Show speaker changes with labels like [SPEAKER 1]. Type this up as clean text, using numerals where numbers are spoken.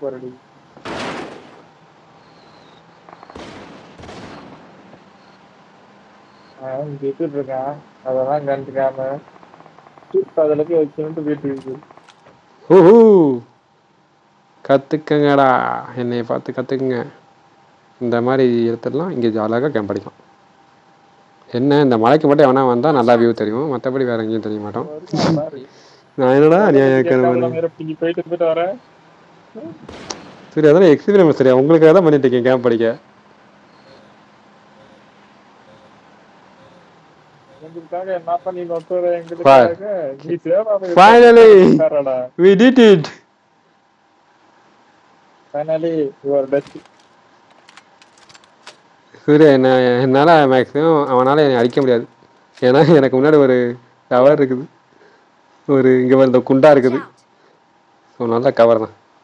[SPEAKER 1] போறடி கேட்டுட்டு இருக்கான் அதெல்லாம் கண்டுக்காம அதுலக்கு வச்சுட்டு போயிட்டு இருக்கு.
[SPEAKER 2] ஓஹோ கற்றுக்கங்கடா, என்னை பார்த்து கற்றுக்குங்க. இந்த மாதிரி இடத்துலலாம் இங்கே ஜாலியாக கேம்ப் அடிக்கலாம். என்ன இந்த மலைக்கு மட்டும் எவனா வந்தால் நல்லா வியூ தெரியும், மற்றபடி வேறு எங்கேயும் தெரிய மாட்டோம். நான் என்னடா
[SPEAKER 1] போயிட்டு போயிட்டு வரேன்.
[SPEAKER 2] சரி அதெல்லாம் எக்ஸ்பீரியன்ஸ் சரியா உங்களுக்காக தான் பண்ணிட்டு இருக்கேன் கேம்ப் படிக்க.
[SPEAKER 1] என்ன பண்ணி
[SPEAKER 2] Finally we did it.
[SPEAKER 1] Finally you are best.
[SPEAKER 2] Surya என்னால் மேக்ஸிமம் அவனால் என்னை அடிக்க முடியாது. ஏன்னா எனக்கு முன்னாடி ஒரு டவர் இருக்குது, ஒரு இங்கே இந்த குண்டா இருக்குது. ஸோ நல்லா கவர் தான்.